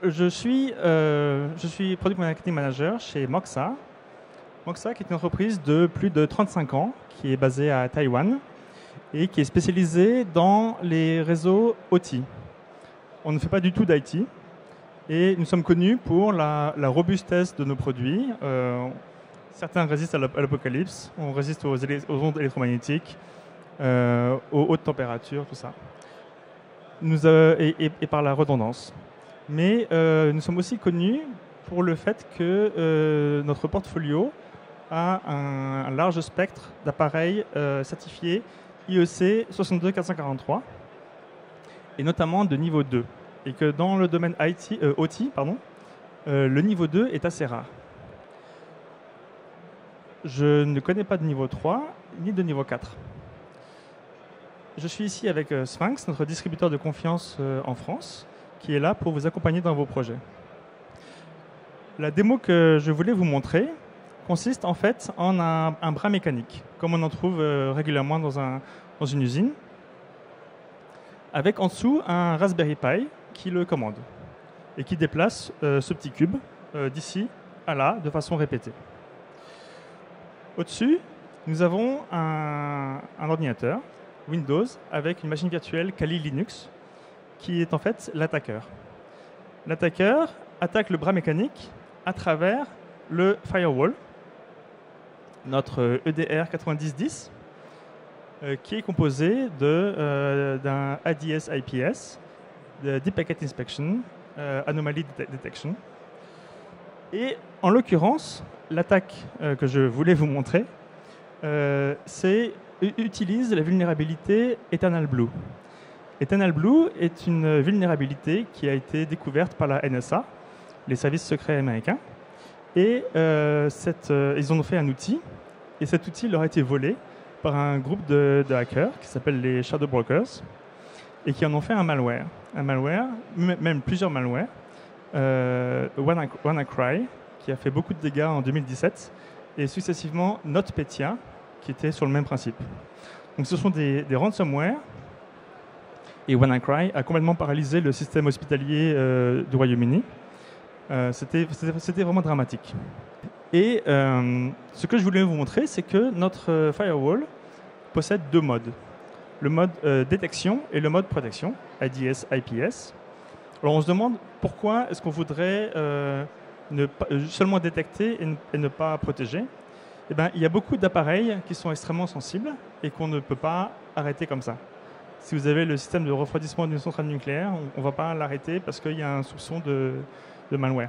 Je suis Product Marketing Manager chez Moxa. Moxa, qui est une entreprise de plus de 35 ans, qui est basée à Taïwan et qui est spécialisée dans les réseaux OT. On ne fait pas du tout d'IT et nous sommes connus pour la robustesse de nos produits. Certains résistent à l'apocalypse, on résiste aux ondes électromagnétiques, aux hautes températures, tout ça. Et par la redondance. Mais nous sommes aussi connus pour le fait que notre portfolio a un large spectre d'appareils certifiés IEC 62443 et notamment de niveau 2. Et que dans le domaine OT, le niveau 2 est assez rare. Je ne connais pas de niveau 3 ni de niveau 4. Je suis ici avec Sphinx, notre distributeur de confiance en France, qui est là pour vous accompagner dans vos projets. La démo que je voulais vous montrer consiste en fait en un bras mécanique, comme on en trouve régulièrement dans une usine, avec en dessous un Raspberry Pi qui le commande et qui déplace ce petit cube d'ici à là de façon répétée. Au-dessus, nous avons un ordinateur Windows avec une machine virtuelle Kali Linux qui est en fait l'attaqueur. L'attaqueur attaque le bras mécanique à travers le firewall, notre EDR 9010, qui est composé d'un ADS IPS, de Deep Packet Inspection, Anomaly Detection. Et en l'occurrence, l'attaque que je voulais vous montrer, utilise la vulnérabilité Eternal Blue. Eternal Blue est une vulnérabilité qui a été découverte par la NSA, les services secrets américains, et ils en ont fait un outil, et cet outil leur a été volé par un groupe de hackers qui s'appelle les Shadow Brokers, et qui en ont fait un malware, même plusieurs malwares, WannaCry, qui a fait beaucoup de dégâts en 2017, et successivement NotPetya, qui était sur le même principe. Donc ce sont des ransomware, et WannaCry a complètement paralysé le système hospitalier du Royaume-Uni. C'était vraiment dramatique. Et ce que je voulais vous montrer, c'est que notre firewall possède deux modes. Le mode détection et le mode protection, ADS, IPS. Alors on se demande pourquoi est-ce qu'on voudrait seulement détecter et ne pas protéger. Eh bien, il y a beaucoup d'appareils qui sont extrêmement sensibles et qu'on ne peut pas arrêter comme ça. Si vous avez le système de refroidissement d'une centrale nucléaire, on ne va pas l'arrêter parce qu'il y a un soupçon de malware.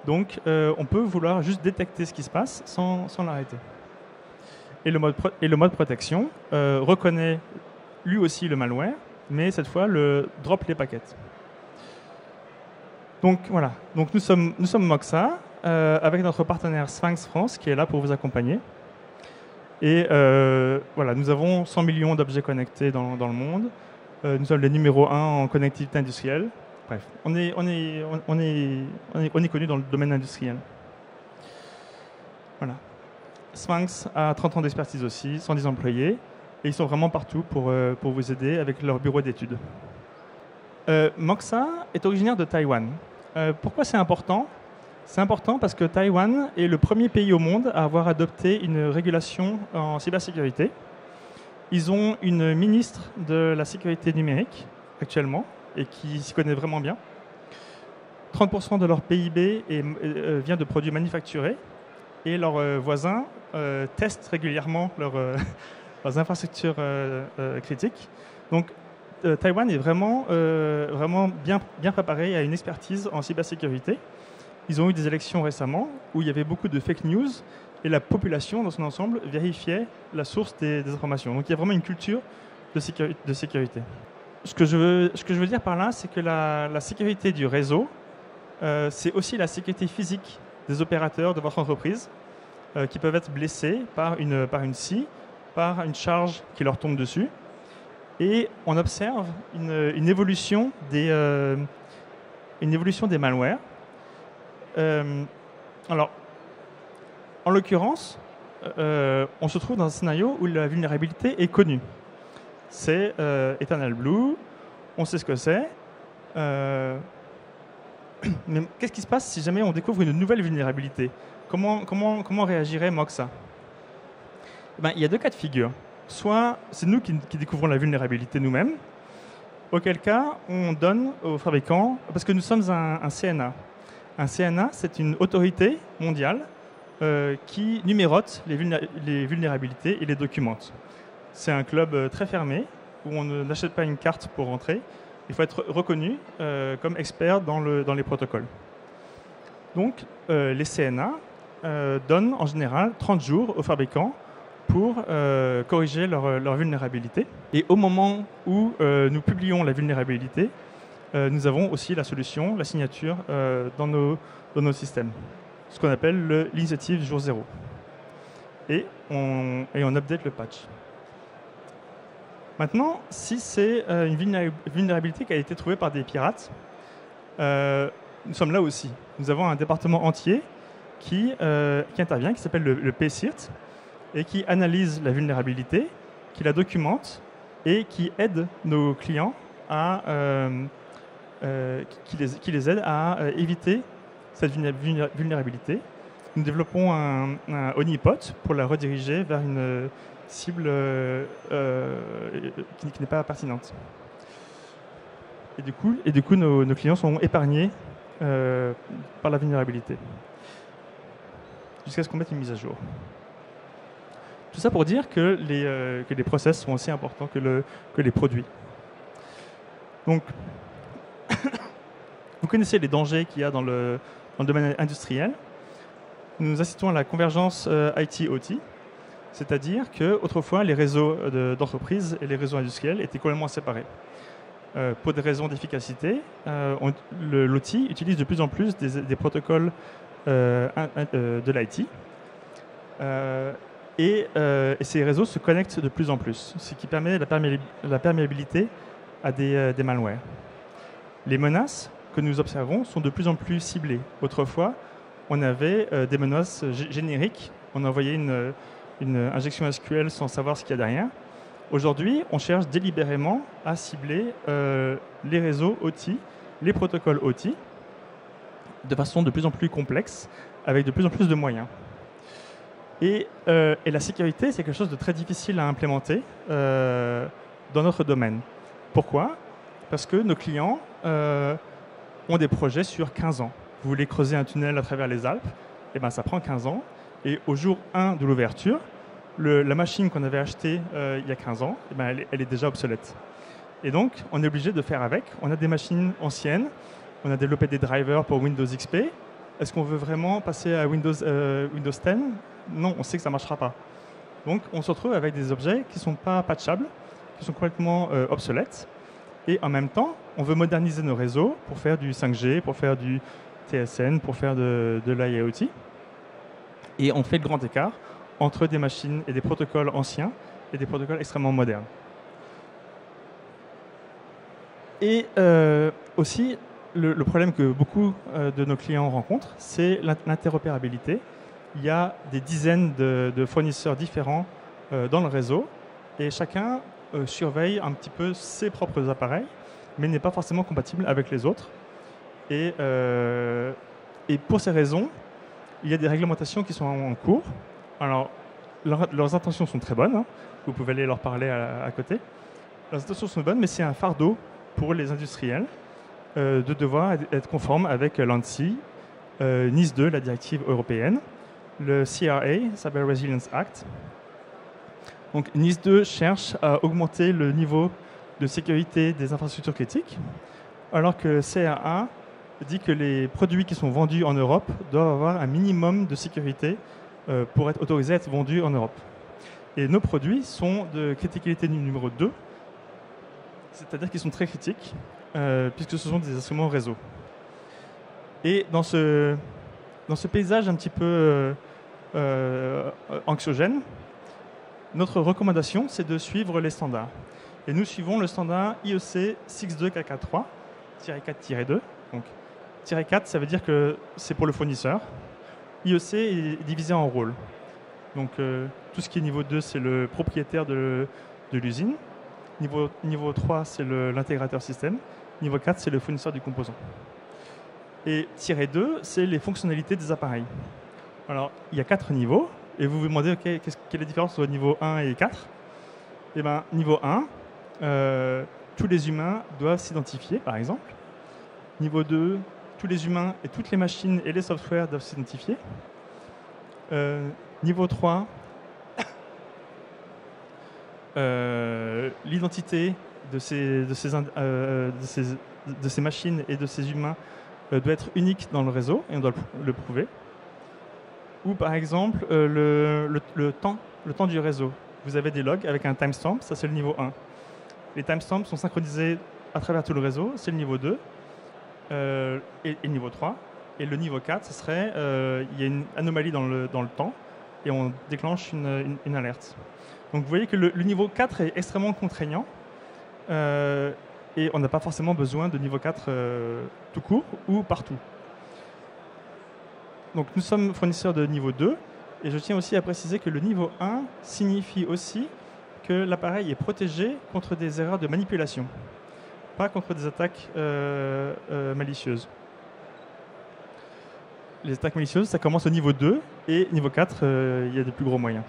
Donc, on peut vouloir juste détecter ce qui se passe sans l'arrêter. Et le mode protection reconnaît lui aussi le malware, mais cette fois, drop les paquets. Donc, voilà. Donc, nous sommes Moxa, avec notre partenaire Sphinx France, qui est là pour vous accompagner. Et voilà, nous avons 100 millions d'objets connectés dans le monde. Nous sommes les numéro 1 en connectivité industrielle. Bref, on est connu dans le domaine industriel. Voilà. Sphinx a 30 ans d'expertise aussi, 110 employés, et ils sont vraiment partout pour vous aider avec leur bureau d'études. Moxa est originaire de Taïwan. Pourquoi c'est important ? C'est important parce que Taïwan est le premier pays au monde à avoir adopté une régulation en cybersécurité. Ils ont une ministre de la sécurité numérique actuellement et qui s'y connaît vraiment bien. 30% de leur PIB vient de produits manufacturés et leurs voisins testent régulièrement leurs infrastructures critiques. Donc Taïwan est vraiment bien préparé à une expertise en cybersécurité. Ils ont eu des élections récemment où il y avait beaucoup de fake news et la population dans son ensemble vérifiait la source des informations. Donc il y a vraiment une culture de sécurité. Ce que je veux dire par là, c'est que la sécurité du réseau, c'est aussi la sécurité physique des opérateurs de votre entreprise qui peuvent être blessés par une scie, par une charge qui leur tombe dessus. Et on observe une évolution des malwares. Alors, en l'occurrence, on se trouve dans un scénario où la vulnérabilité est connue. C'est Eternal Blue, on sait ce que c'est. Mais qu'est-ce qui se passe si jamais on découvre une nouvelle vulnérabilité? Comment réagirait Moxa? Il y a deux cas de figure. Soit c'est nous qui découvrons la vulnérabilité nous-mêmes, auquel cas on donne aux fabricants, parce que nous sommes un CNA. Un CNA, c'est une autorité mondiale qui numérote les vulnérabilités et les documente. C'est un club très fermé, où on n'achète pas une carte pour rentrer. Il faut être reconnu comme expert dans les protocoles. Donc, les CNA donnent en général 30 jours aux fabricants pour corriger leur vulnérabilité. Et au moment où nous publions la vulnérabilité, nous avons aussi la solution, la signature dans nos systèmes. Ce qu'on appelle l'initiative jour 0. Et on update le patch. Maintenant, si c'est une vulnérabilité qui a été trouvée par des pirates, nous sommes là aussi. Nous avons un département entier qui intervient, qui s'appelle le PCIRT, et qui analyse la vulnérabilité, qui la documente et qui aide nos clients qui les aide à éviter cette vulnérabilité. Nous développons un honeypot pour la rediriger vers une cible qui n'est pas pertinente. Et du coup nos clients sont épargnés par la vulnérabilité jusqu'à ce qu'on mette une mise à jour. Tout ça pour dire que les process sont aussi importants que les produits. Donc, vous connaissez les dangers qu'il y a dans le domaine industriel. Nous assistons à la convergence IT-OT, c'est-à-dire qu'autrefois, les réseaux d'entreprise et les réseaux industriels étaient complètement séparés. Pour des raisons d'efficacité, l'OT utilise de plus en plus des protocoles de l'IT. Et ces réseaux se connectent de plus en plus, ce qui permet la perméabilité à des malwares. Les menaces que nous observons sont de plus en plus ciblées. Autrefois, on avait des menaces génériques. On envoyait une injection SQL sans savoir ce qu'il y a derrière. Aujourd'hui, on cherche délibérément à cibler les réseaux OT, les protocoles OT, de façon de plus en plus complexe, avec de plus en plus de moyens. Et la sécurité, c'est quelque chose de très difficile à implémenter dans notre domaine. Pourquoi? Parce que nos clients ont des projets sur 15 ans. Vous voulez creuser un tunnel à travers les Alpes, et ben ça prend 15 ans. Et au jour 1 de l'ouverture, la machine qu'on avait achetée il y a 15 ans, eh ben elle est déjà obsolète. Et donc, on est obligé de faire avec. On a des machines anciennes, on a développé des drivers pour Windows XP. Est-ce qu'on veut vraiment passer à Windows 10? Non, on sait que ça ne marchera pas. Donc, on se retrouve avec des objets qui ne sont pas patchables, qui sont complètement obsolètes. Et en même temps, on veut moderniser nos réseaux pour faire du 5G, pour faire du TSN, pour faire de l'IoT. Et on fait le grand écart entre des machines et des protocoles anciens et des protocoles extrêmement modernes. Et aussi, le problème que beaucoup de nos clients rencontrent, c'est l'interopérabilité. Il y a des dizaines de fournisseurs différents dans le réseau et chacun surveille un petit peu ses propres appareils, mais n'est pas forcément compatible avec les autres. Et pour ces raisons, il y a des réglementations qui sont en cours. Alors, leurs intentions sont très bonnes. Hein. Vous pouvez aller leur parler à côté. Leurs intentions sont bonnes, mais c'est un fardeau pour les industriels de devoir être conformes avec l'ANSI, NIS 2, la directive européenne, le CRA, Cyber Resilience Act. Donc, NIS 2 cherche à augmenter le niveau de sécurité des infrastructures critiques, alors que CRA dit que les produits qui sont vendus en Europe doivent avoir un minimum de sécurité pour être autorisés à être vendus en Europe. Et nos produits sont de criticalité numéro 2, c'est-à-dire qu'ils sont très critiques, puisque ce sont des instruments réseau. Et dans ce paysage un petit peu anxiogène, notre recommandation, c'est de suivre les standards. Et nous suivons le standard IEC 62443-4-2. Donc, -4, ça veut dire que c'est pour le fournisseur. IEC est divisé en rôles. Donc, tout ce qui est niveau 2, c'est le propriétaire de l'usine. Niveau 3, c'est l'intégrateur système. Niveau 4, c'est le fournisseur du composant. Et -2, c'est les fonctionnalités des appareils. Alors, il y a 4 niveaux. Et vous vous demandez, OK, quelle est la différence entre niveau 1 et 4 ? Eh bien, niveau 1, tous les humains doivent s'identifier, par exemple. Niveau 2, tous les humains et toutes les machines et les softwares doivent s'identifier. Niveau 3, l'identité de ces machines et de ces humains doit être unique dans le réseau, et on doit le prouver. Ou par exemple, le temps du réseau. Vous avez des logs avec un timestamp, ça c'est le niveau 1. Les timestamps sont synchronisés à travers tout le réseau, c'est le niveau 2. Et le niveau 3. Et le niveau 4, ce serait, il y a une anomalie dans le temps, et on déclenche une alerte. Donc vous voyez que le niveau 4 est extrêmement contraignant, et on n'a pas forcément besoin de niveau 4 tout court ou partout. Donc nous sommes fournisseurs de niveau 2, et je tiens aussi à préciser que le niveau 1 signifie aussi que l'appareil est protégé contre des erreurs de manipulation, pas contre des attaques malicieuses. Les attaques malicieuses, ça commence au niveau 2, et niveau 4, il y a de plus gros moyens.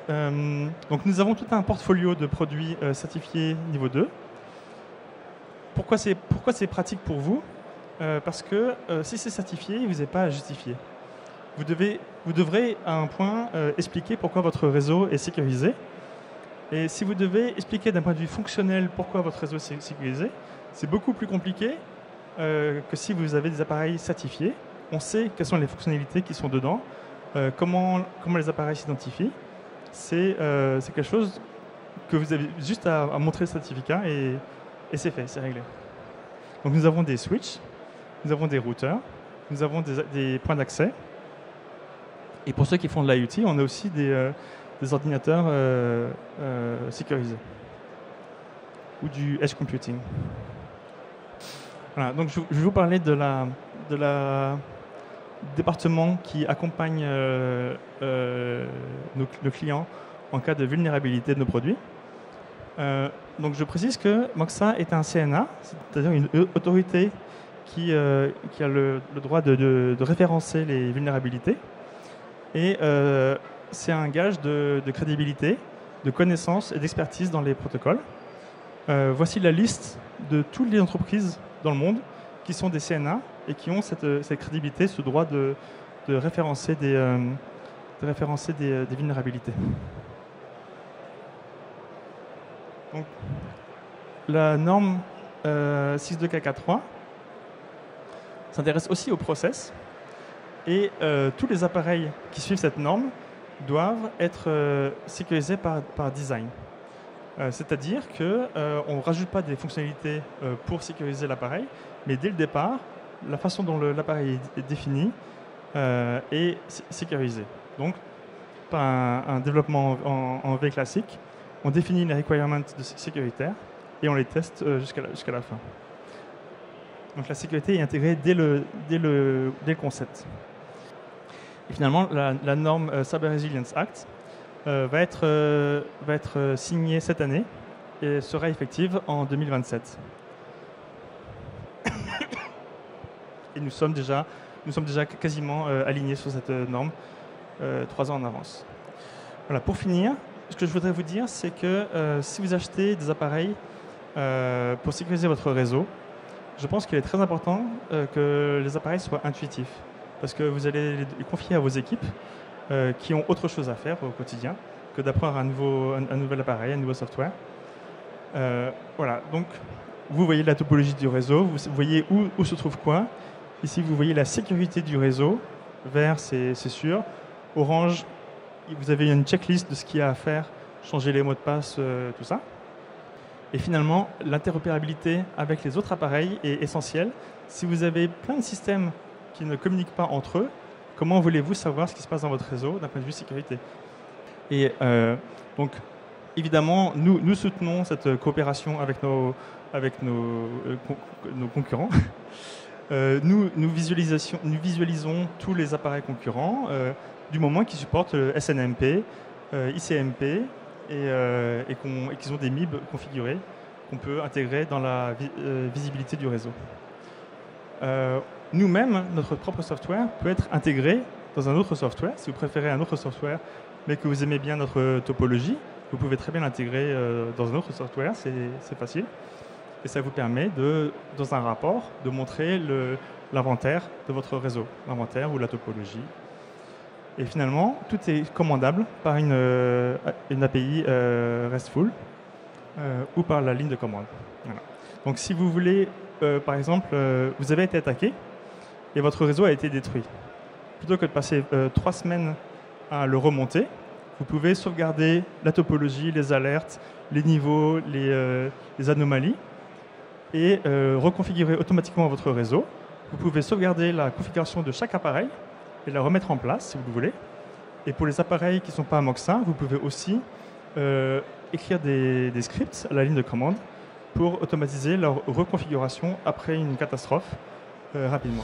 Donc nous avons tout un portfolio de produits certifiés niveau 2. Pourquoi c'est pratique pour vous ? Parce que si c'est certifié, vous n'avez pas à justifier. Vous devrez à un point expliquer pourquoi votre réseau est sécurisé. Et si vous devez expliquer d'un point de vue fonctionnel pourquoi votre réseau est sécurisé, c'est beaucoup plus compliqué que si vous avez des appareils certifiés. On sait quelles sont les fonctionnalités qui sont dedans, comment les appareils s'identifient. C'est quelque chose que vous avez juste à montrer le certificat et c'est fait, c'est réglé. Donc nous avons des switches, nous avons des routeurs, nous avons des points d'accès. Et pour ceux qui font de l'IoT, on a aussi des ordinateurs sécurisés ou du edge computing. Voilà, donc je vais vous parler de la département qui accompagne nos clients en cas de vulnérabilité de nos produits. Donc je précise que Moxa est un CNA, c'est-à-dire une autorité qui a le droit de référencer les vulnérabilités. Et c'est un gage de crédibilité, de connaissance et d'expertise dans les protocoles. Voici la liste de toutes les entreprises dans le monde qui sont des CNA et qui ont cette crédibilité, ce droit de référencer des vulnérabilités. Donc, la norme 62443 s'intéresse aussi au process et tous les appareils qui suivent cette norme doivent être sécurisés par design. C'est-à-dire qu'on ne rajoute pas des fonctionnalités pour sécuriser l'appareil, mais dès le départ, la façon dont l'appareil est défini est sécurisée. Donc, par un développement en V classique, on définit les requirements sécuritaires et on les teste jusqu'à la fin. Donc la sécurité est intégrée dès le concept. Et finalement, la norme Cyber Resilience Act va être signée cette année et sera effective en 2027. Et nous sommes déjà quasiment alignés sur cette norme 3 ans en avance. Voilà, pour finir, ce que je voudrais vous dire, c'est que si vous achetez des appareils pour sécuriser votre réseau, je pense qu'il est très important que les appareils soient intuitifs, parce que vous allez les confier à vos équipes qui ont autre chose à faire au quotidien que d'apprendre un nouvel appareil, un nouveau software. Voilà, donc vous voyez la topologie du réseau, vous voyez où se trouve quoi. Ici, vous voyez la sécurité du réseau. Vert, c'est sûr. Orange, vous avez une checklist de ce qu'il y a à faire, changer les mots de passe, tout ça. Et finalement, l'interopérabilité avec les autres appareils est essentielle. Si vous avez plein de systèmes qui ne communiquent pas entre eux, comment voulez-vous savoir ce qui se passe dans votre réseau d'un point de vue sécurité ? Et donc, évidemment, nous soutenons cette coopération avec nos concurrents. Nous visualisons tous les appareils concurrents du moment qu'ils supportent SNMP, ICMP et qu'ils ont des MIB configurés qu'on peut intégrer dans la visibilité du réseau. nous-mêmes, notre propre software peut être intégré dans un autre software. Si vous préférez un autre software, mais que vous aimez bien notre topologie, vous pouvez très bien l'intégrer dans un autre software, c'est facile. Et ça vous permet, dans un rapport, de montrer l'inventaire de votre réseau, l'inventaire ou la topologie. Et finalement, tout est commandable par une API RESTful ou par la ligne de commande. Voilà. Donc si vous voulez, par exemple, vous avez été attaqué et votre réseau a été détruit. Plutôt que de passer 3 semaines à le remonter, vous pouvez sauvegarder la topologie, les alertes, les niveaux, les anomalies et reconfigurer automatiquement votre réseau. Vous pouvez sauvegarder la configuration de chaque appareil et la remettre en place si vous le voulez. Et pour les appareils qui ne sont pas Moxa, vous pouvez aussi écrire des scripts à la ligne de commande pour automatiser leur reconfiguration après une catastrophe rapidement.